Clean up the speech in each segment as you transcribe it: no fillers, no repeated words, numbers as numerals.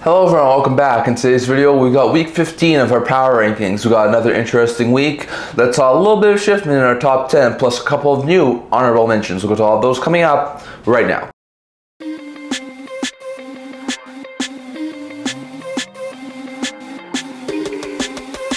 Hello everyone, welcome back. In today's video, we got week 15 of our power rankings. We got another interesting week. That's a little bit of shifting in our top 10, plus a couple of new honorable mentions. We'll go to all of those coming up right now.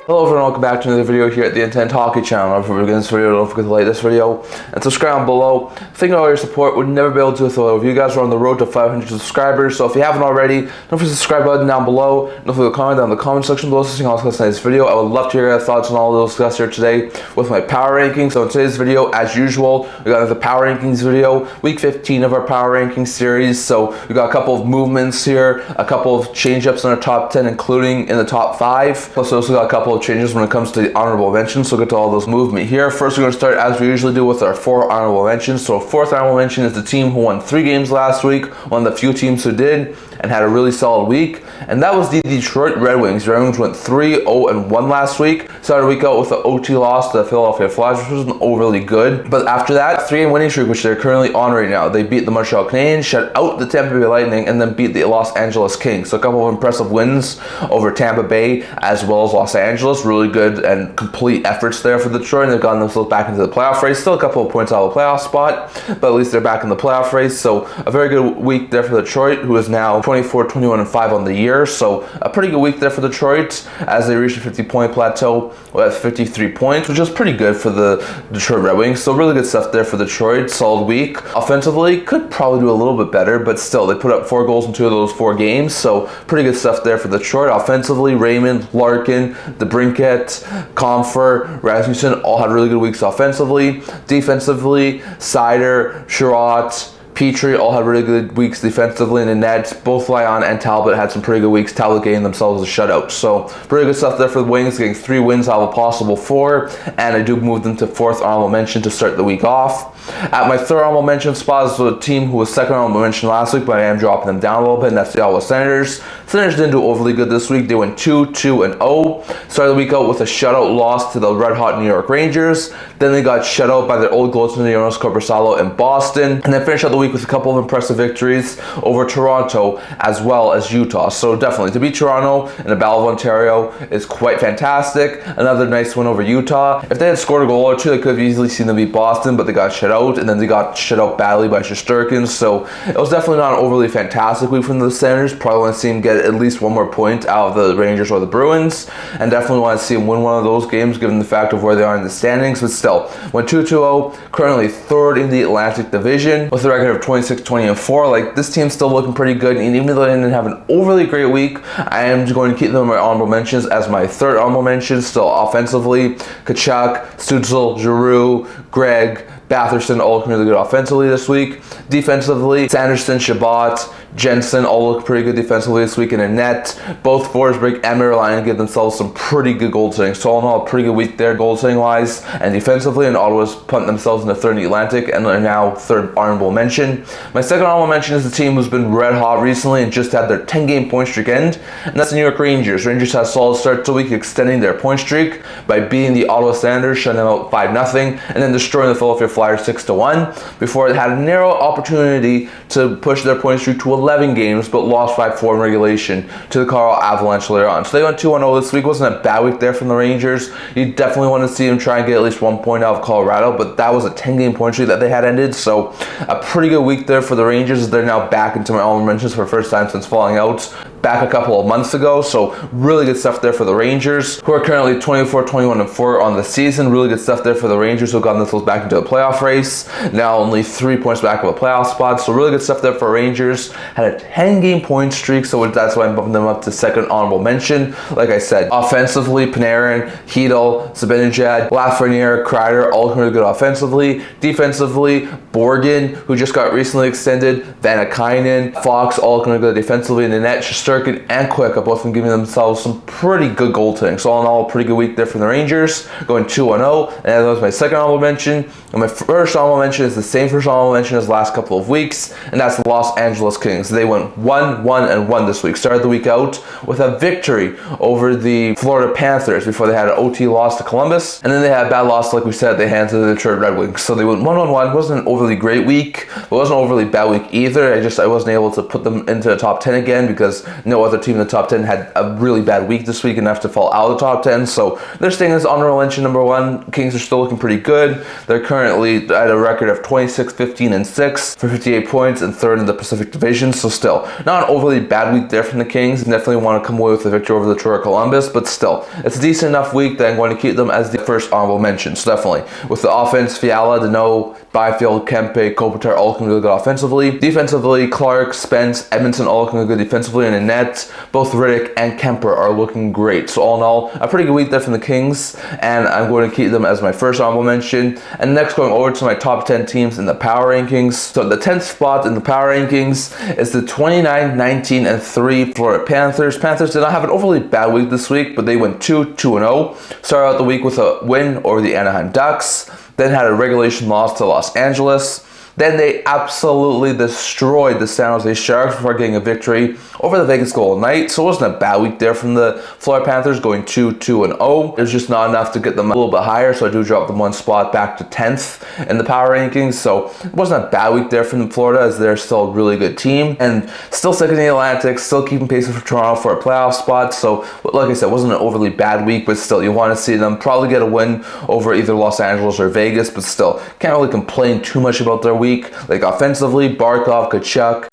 Hello everyone, welcome back to another video here at the Intent Hockey channel. Before we begin this video, don't forget to like this video and subscribe below. Thank you for all your support. We'd never be able to do this without you guys. We're on the road to 500 subscribers, so if you haven't already, don't forget to subscribe button down below. Don't forget to comment down in the comment section below so you can also discuss this video. I would love to hear your thoughts on all of those discussed here today with my power rankings. So in today's video, as usual, we got another power rankings video, week 15 of our power rankings series. So we got a couple of movements here, a couple of change-ups in our top 10, including in the top 5. Plus we also got a couple of changes when it comes to the honorable mentions, so we'll get to all those movement here. First, we're going to start as we usually do with our 4 honorable mentions. So fourth honorable mention is the team who won 3 games last week, one of the few teams who did, and had a really solid week, and that was the Detroit Red Wings. The Red Wings went 3-0-1 last week. Started the week out with an OT loss to the Philadelphia Flyers, which wasn't overly good. But after that, 3-game winning streak, which they're currently on right now. They beat the Montreal Canadiens, shut out the Tampa Bay Lightning, and then beat the Los Angeles Kings. So a couple of impressive wins over Tampa Bay as well as Los Angeles. Really good and complete efforts there for Detroit, and they've gotten themselves back into the playoff race. Still a couple of points out of the playoff spot, but at least they're back in the playoff race. So a very good week there for Detroit, who is now 24-21-5 on the year. So a pretty good week there for Detroit as they reached a 50-point plateau with 53 points, which is pretty good for the Detroit Red Wings. So really good stuff there for Detroit. Solid week. Offensively, could probably do a little bit better, but still, they put up 4 goals in 2 of those 4 games. So pretty good stuff there for Detroit. Offensively, Raymond, Larkin, DeBrincat, Comfer, Rasmussen all had really good weeks offensively. Defensively, Sider, Sherratt, Petrie all had really good weeks defensively in the net. Both Lyon and Talbot had some pretty good weeks. Talbot getting themselves a shutout. So pretty good stuff there for the Wings, getting 3 wins out of a possible 4. And I do move them to 4th honorable mention to start the week off. At my 3rd honorable mention spot is a team who was 2nd honorable mention last week, but I am dropping them down a little bit, and that's the Ottawa Senators. Senators didn't do overly good this week. They went 2-2-0. Started the week out with a shutout loss to the red-hot New York Rangers. Then they got shut out by their old goaltender Jonas Korpisalo in Boston. And then finished out the week with a couple of impressive victories over Toronto as well as Utah. So definitely, to beat Toronto in the Battle of Ontario is quite fantastic. Another nice win over Utah. If they had scored a goal or 2, they could have easily seen them beat Boston, but they got shut out, and then they got shut out badly by Shesterkin. So it was definitely not an overly fantastic week from the Senators. Probably want to see them get at least 1 more point out of the Rangers or the Bruins, and definitely want to see them win one of those games given the fact of where they are in the standings. But still, went 2-2-0, currently 3rd in the Atlantic Division with a record of 26-20-4. Like, this team's still looking pretty good, and even though they didn't have an overly great week, I am just going to keep them in my honorable mentions as my 3rd honorable mention. Still offensively, Kachuk, Stützle, Giroux, Gregg, Batherson all looking really good offensively this week. Defensively, Sanderson, Shabbat, Jensen all look pretty good defensively this week in a net. Both Forsberg and Merlion give themselves some pretty good goaltending. So all in all, a pretty good week there goaltending wise and defensively, and Ottawa's putting themselves in the 3rd in the Atlantic and are now 3rd honorable mention. My 2nd honorable mention is the team who's been red hot recently and just had their 10-game point streak end, and that's the New York Rangers. Rangers had a solid start to the week, extending their point streak by beating the Ottawa Senators, shutting them out 5-0, and then destroying the Philadelphia Flyers 6-1 before they had a narrow opportunity to push their point streak to 11 games, but lost 5-4 in regulation to the Colorado Avalanche later on. So they went 2-0 this week. Wasn't a bad week there from the Rangers. You definitely want to see them try and get at least 1 point out of Colorado, but that was a 10-game point streak that they had ended. So a pretty good week there for the Rangers. They're now back into my honorable mentions for the first time since falling out back a couple of months ago. So really good stuff there for the Rangers, who are currently 24-21-4 on the season. Really good stuff there for the Rangers, who got themselves back into the playoff race. Now only 3 points back of a playoff spot. So really good stuff there for Rangers. Had a 10-game point streak, so that's why I'm bumping them up to 2nd honorable mention. Like I said, offensively, Panarin, Hedl, Zibanejad, Lafreniere, Kreider, all really good offensively. Defensively, Borgen, who just got recently extended, Vanakainen, Fox, all looking good defensively in the net. Shesterkin and Quick are both giving themselves some pretty good goaltending. So all in all, a pretty good week there for the Rangers, going 2-0, and that was my 2nd honorable mention. And my 1st honorable mention is the same 1st honorable mention as the last couple of weeks, and that's the Los Angeles Kings. They went 1-1-1 this week. Started the week out with a victory over the Florida Panthers before they had an OT loss to Columbus, and then they had a bad loss, like we said, they handed to the Detroit Red Wings. So they went 1-1-1. Wasn't an overly great week, but wasn't an overly bad week either. I wasn't able to put them into the top 10 again because no other team in the top 10 had a really bad week this week enough to fall out of the top 10. So they're staying as honorable mention number 1. Kings are still looking pretty good. They're currently at a record of 26, 15, and 6 for 58 points and third in the Pacific Division. So still, not an overly bad week there from the Kings. Definitely want to come away with a victory over the Detroit Columbus, but still, it's a decent enough week that I'm going to keep them as the first honorable mention. So definitely, with the offense, Fiala, Deneau, Byfield, Kempe, Kopitar all looking really good offensively. Defensively, Clark, Spence, Edmondson all looking really good defensively, and in net, both Riddick and Kemper are looking great. So all in all, a pretty good week there from the Kings, and I'm going to keep them as my first honorable mention. And next, going over to my top 10 teams in the power rankings. So the 10th spot in the power rankings is the 29, 19, and 3 Florida Panthers. Panthers did not have an overly bad week this week, but they went 2-2-0. Started out the week with a win over the Anaheim Ducks, then had a regulation loss to Los Angeles. Then they absolutely destroyed the San Jose Sharks before getting a victory over the Vegas Golden Knights. So it wasn't a bad week there from the Florida Panthers, going 2-2-0. It was just not enough to get them a little bit higher, so I do drop them one spot back to 10th in the power rankings. So it wasn't a bad week there from Florida, as they're still a really good team and still second in the Atlantic, still keeping pace for Toronto for a playoff spot. So like I said, it wasn't an overly bad week, but still, you want to see them probably get a win over either Los Angeles or Vegas, but still, can't really complain too much about their week. Like offensively, Barkov, Kachuk,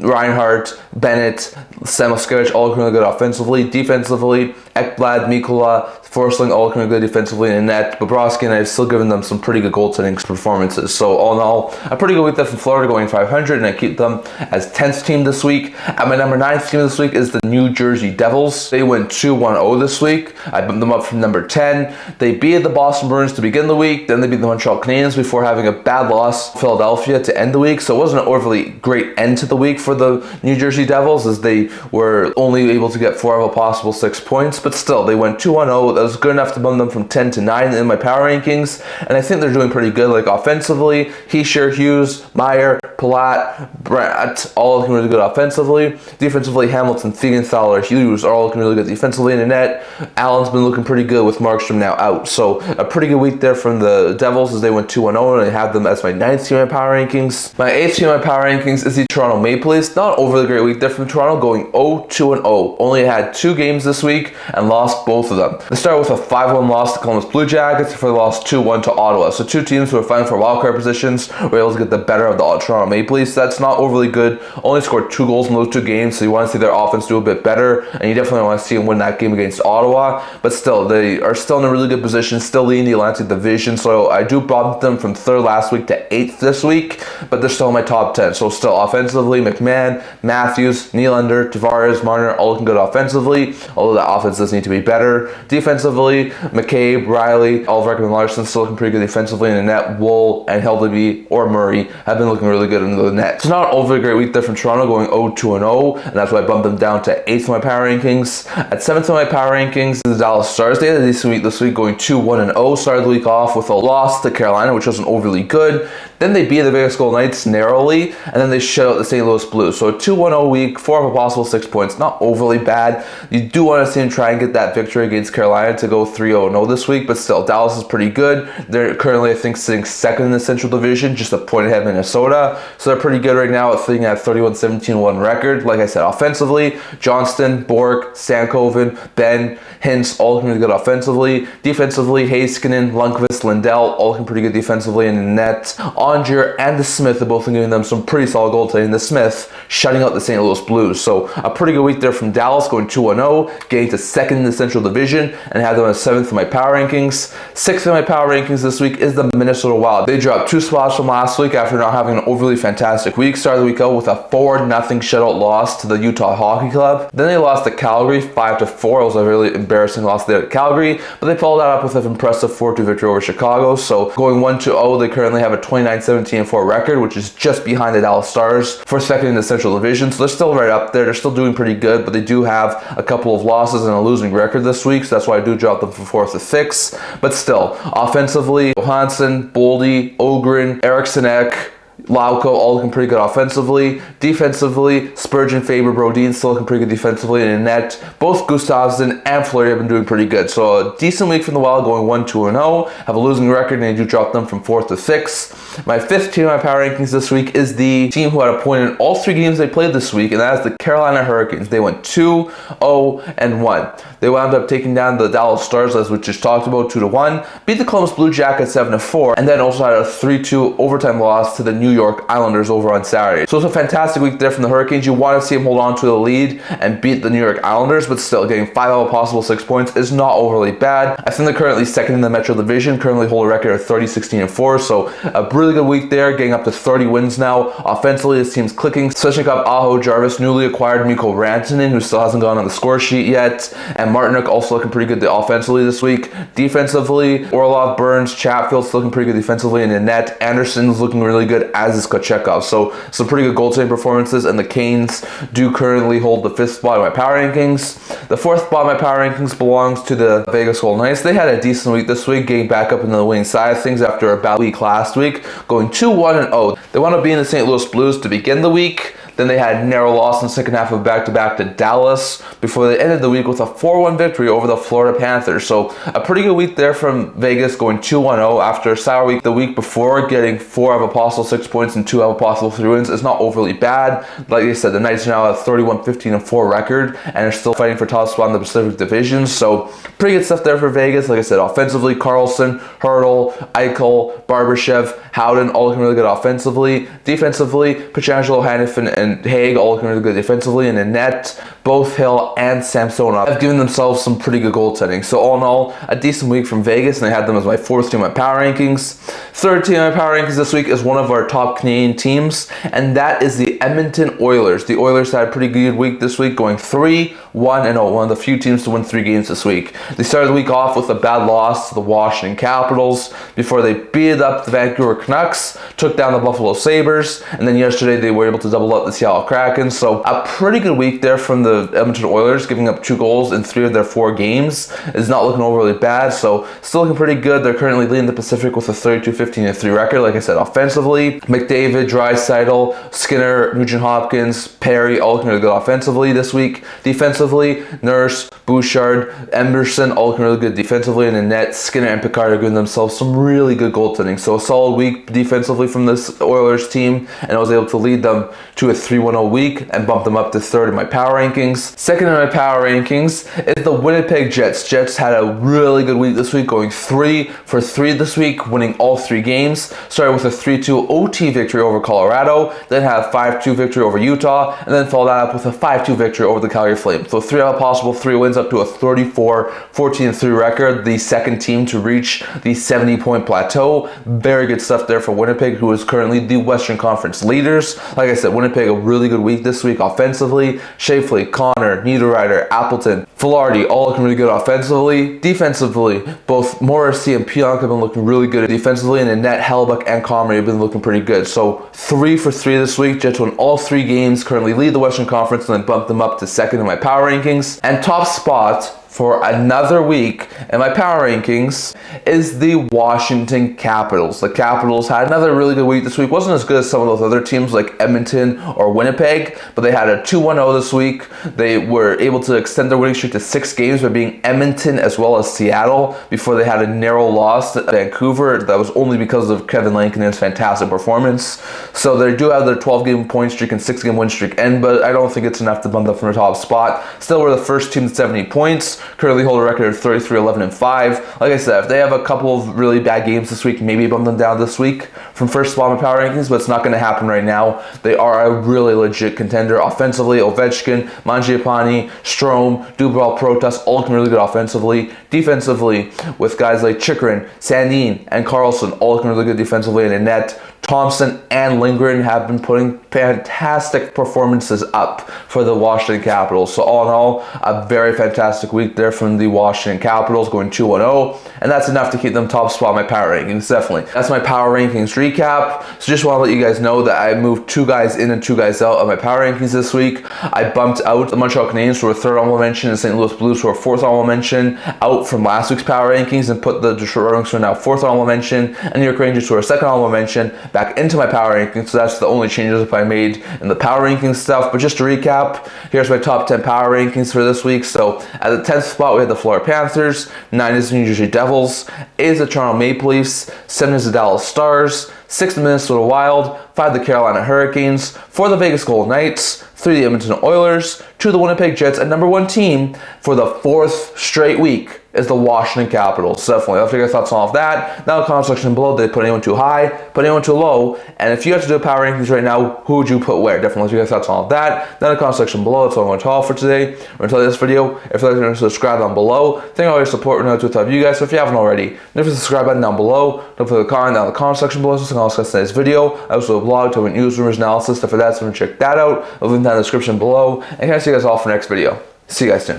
Reinhardt, Bennett, Samoskevich all looking really good offensively. Defensively, Ekblad, Mikula, Forsling all looking really good defensively in the net. Bobrovsky and I have still given them some pretty good goaltending performances. So all in all, a pretty good week there from Florida, going 500, and I keep them as 10th team this week. And my number 9th team this week is the New Jersey Devils. They went 2-1-0 this week. I bumped them up from number 10. They beat the Boston Bruins to begin the week, then they beat the Montreal Canadiens before having a bad loss to Philadelphia to end the week. So it wasn't an overly great end to the week for the New Jersey Devils, as they were only able to get 4 of a possible 6 points, but still, they went 2-1-0. That was good enough to bump them from 10 to 9 in my power rankings, and I think they're doing pretty good. Like offensively, Heischer, Hughes, Meyer, Palat, Bratt, all looking really good offensively. Defensively, Hamilton, Thiegenthaler, Hughes are all looking really good defensively in the net. Allen's been looking pretty good with Markstrom now out. So a pretty good week there from the Devils, as they went 2-0, and I have them as my 9th team in my power rankings. My 8th team in my power rankings is the Toronto Maple Leafs. Not an overly great week there from Toronto, going 0-2-0. Only had 2 games this week and lost both of them. They started with a 5-1 loss to Columbus Blue Jackets before they lost 2-1 to Ottawa. So 2 teams who were fighting for wildcard positions were able to get the better of the Toronto Maple Leafs. That's not overly good. Only scored 2 goals in those 2 games, so you want to see their offense do a bit better, and you definitely want to see them win that game against Ottawa. But still, they are still in a really good position, still leading the Atlantic Division. So I do bump them from 3rd last week to 8th this week, but they're still in my top 10. So still offensively, McMahon, Matthews, Nylander, Tavares, Marner, all looking good offensively, although the offense does need to be better. Defensively, McCabe, Riley, Oliver and Larson still looking pretty good defensively in the net. Wool and Hildeby or Murray have been looking really good in the net. It's not an overly great week there from Toronto, going 0-2-0, and that's why I bumped them down to 8th in my power rankings. At 7th in my power rankings is the Dallas Stars. They had a decent week this week, going 2-1-0. Started the week off with a loss to Carolina, which wasn't overly good. Then they beat the Vegas Golden Knights narrowly, and then they shut out the St. Louis Blues. So a 2-1-0 week, 4 of a possible 6 points, not overly bad. You do want to see them try and get that victory against Carolina to go 3-0 this week, but still, Dallas is pretty good. They're currently, I think, sitting 2nd in the Central Division, just a point ahead of Minnesota. So they're pretty good right now, sitting at 31-17-1 record. Like I said, offensively, Johnston, Bork, Stankoven, Ben, Hintz, all looking really good offensively. Defensively, Heiskanen, Lundqvist, Lindell, all looking pretty good defensively in the net. Onger and the Smith are both giving them some pretty solid goaltending. The Smith shutting out the St. Louis Blues. So a pretty good week there from Dallas, going 2-0, getting to 2nd in the Central Division, and have them at 7th in my power rankings. 6th in my power rankings this week is the Minnesota Wild. They dropped 2 spots from last week after not having an overly fantastic week. Started the week out with a 4-0 shutout loss to the Utah Hockey Club. Then they lost to Calgary 5-4. It was a really embarrassing loss there at Calgary, but they followed that up with an impressive 4-2 victory over Chicago. So going 1-0, they currently have a 29-17-4 record, which is just behind the Dallas Stars for 2nd in the Central Division. So they're still right up there. They're still doing pretty good, but they do have a couple of losses and a losing record this week, so that's why I do drop them from 4th to 6th. But still, offensively, Johansson, Boldy, Ogren, Eriksson Ek, Lauco, all looking pretty good offensively. Defensively, Spurgeon, Faber, Brodin still looking pretty good defensively. And in net, both Gustafsson and Fleury have been doing pretty good. So a decent week from the Wild, going 1-2-0. Have a losing record, and they do drop them from 4th to 6th. My 5th team in my power rankings this week is the team who had a point in all 3 games they played this week, and that is the Carolina Hurricanes. They went 2-0-1. They wound up taking down the Dallas Stars, as we just talked about, 2-1. Beat the Columbus Blue Jackets 7-4, and then also had a 3-2 overtime loss to the New York Islanders over on Saturday. So it's a fantastic week there from the Hurricanes. You want to see them hold on to the lead and beat the New York Islanders, but still, getting 5 out of possible 6 points is not overly bad. I think they're currently second in the Metro Division, currently hold a record of 30-16-4, so a really good week there, getting up to 30 wins now. Offensively, this team's clicking. Svechnikov, Aho, Jarvis, newly acquired Mikko Rantanen, who still hasn't gone on the score sheet yet, and Martinook also looking pretty good offensively this week. Defensively, Orlov, Burns, Chatfield's looking pretty good defensively, and in net, Anderson's looking really good, as is Kochekov. So some pretty good goaltending performances, and the Canes do currently hold the 5th spot in my power rankings. The 4th spot in my power rankings belongs to the Vegas Golden Knights. They had a decent week this week, getting back up into the winning side of things after a bad week last week, going 2-1-0. They wound up being the St. Louis Blues to begin the week. Then they had a narrow loss in the second half of back-to-back to Dallas before they ended the week with a 4-1 victory over the Florida Panthers. So a pretty good week there from Vegas, going 2-1-0 after a sour week the week before, getting 4 out of a possible 6 points and 2 out of a possible 3 wins. It's not overly bad. Like I said, the Knights are now at a 31-15-4 record and are still fighting for top spot in the Pacific Division. So pretty good stuff there for Vegas. Like I said, offensively, Carlson, Hurdle, Eichel, Barbashev, Howden, all looking really good offensively. Defensively, Pietrangelo, Hanifin, and Haig all looking really good defensively, and in net, both Hill and Samsonov have given themselves some pretty good goaltending. So all in all, a decent week from Vegas, and I had them as my 4th team in my power rankings. 3rd team in my power rankings this week is one of our top Canadian teams, and that is the Edmonton Oilers. The Oilers had a pretty good week this week, going 3-1-0, one of the few teams to win 3 games this week. They started the week off with a bad loss to the Washington Capitals before they beat up the Vancouver Canucks, took down the Buffalo Sabres, and then yesterday they were able to double up the Seattle Kraken. So a pretty good week there from the Edmonton Oilers, giving up 2 goals in 3 of their 4 games. Is not looking overly bad, so still looking pretty good. They're currently leading the Pacific with a 32-15-3 record. Like I said, offensively, McDavid, Draisaitl, Skinner, Nugent-Hopkins, Perry, all looking really good offensively this week. Defensively, Nurse, Bouchard, Emerson, all looking really good defensively, and in net, Skinner and Picard are giving themselves some really good goaltending. So a solid week defensively from this Oilers team, and I was able to lead them to a 3-1-0 week and bump them up to 3rd in my power rankings. 2nd in my power rankings is the Winnipeg Jets. Jets had a really good week this week, going 3-for-3 this week, winning all 3 games. Started with a 3-2 OT victory over Colorado, then had a 5-2 victory over Utah, and then followed that up with a 5-2 victory over the Calgary Flames. So 3 out of possible 3 wins, up to a 34-14-3 record, the 2nd team to reach the 70-point plateau. Very good stuff there for Winnipeg, who is currently the Western Conference leaders. Like I said, Winnipeg, a really good week this week offensively. Shafley, Connor, Niederreiter, Appleton, Filardi, all looking really good offensively. Defensively, both Morrissey and Pionk have been looking really good defensively, and in net, Hellbuck and Comrie have been looking pretty good. So 3-for-3 this week. Jets won all 3 games, currently lead the Western Conference, and then bump them up to 2nd in my power rankings. And top spot for another week in my power rankings is the Washington Capitals. The Capitals had another really good week this week. Wasn't as good as some of those other teams like Edmonton or Winnipeg, but they had a 2-1-0 this week. They were able to extend their winning streak to 6 games by beating Edmonton as well as Seattle before they had a narrow loss to Vancouver. That was only because of Kevin Lankinen's fantastic performance. So they do have their 12-game point streak and 6-game win streak end, but I don't think it's enough to bump up from the top spot. Still, we're the first team to 70 points. Currently hold a record of 33-11-5. Like I said, if they have a couple of really bad games this week, maybe bump them down this week from first spot in power rankings, but it's not going to happen right now. They are a really legit contender offensively. Ovechkin, Mangiapane, Strome, Dubral, Protas, all looking really good offensively. Defensively, with guys like Chychrun, Sandin, and Carlson, all looking really good defensively, and in net, Thompson and Lindgren have been putting fantastic performances up for the Washington Capitals. So all in all, a very fantastic week there from the Washington Capitals, going 2-1-0, and that's enough to keep them top spot in my power rankings, definitely. That's my power rankings recap. So just want to let you guys know that I moved 2 guys in and 2 guys out of my power rankings this week. I bumped out the Montreal Canadiens, who were 3rd honorable mention, and St. Louis Blues, who were 4th honorable mention, out from last week's power rankings, and put the Detroit Red Wings, who are now 4th honorable mention, and New York Rangers, who are 2nd honorable mention, back into my power rankings, so that's the only changes I made in the power rankings stuff. But just to recap, here's my top 10 power rankings for this week. So at the 10th spot, we had the Florida Panthers, 9 is the New Jersey Devils, 8 is the Toronto Maple Leafs, 7 is the Dallas Stars, 6 the Minnesota Wild, 5 the Carolina Hurricanes, 4 the Vegas Golden Knights, 3 the Edmonton Oilers, 2 the Winnipeg Jets, and number 1 team for the 4th straight week is the Washington Capitals. So definitely, I'll figure your thoughts on all of that. Now in the comment section below, did they put anyone too high, put anyone too low, and if you had to do a power rankings right now, who would you put where? Definitely let me know your thoughts on all of that. Then in the comment section below, that's all I'm going to tell for today. We're going to tell you this video. If you'd like to subscribe down below, thank you for all your support. We're going to have you guys. So if you haven't already, hit the subscribe button down below. Don't forget to comment down in the comment section below. So I'll discuss today's video. I also have a blog, talking news, rumors, analysis, stuff like that. So check that out. I'll link down in the description below. And can I see you guys all for the next video. See you guys soon.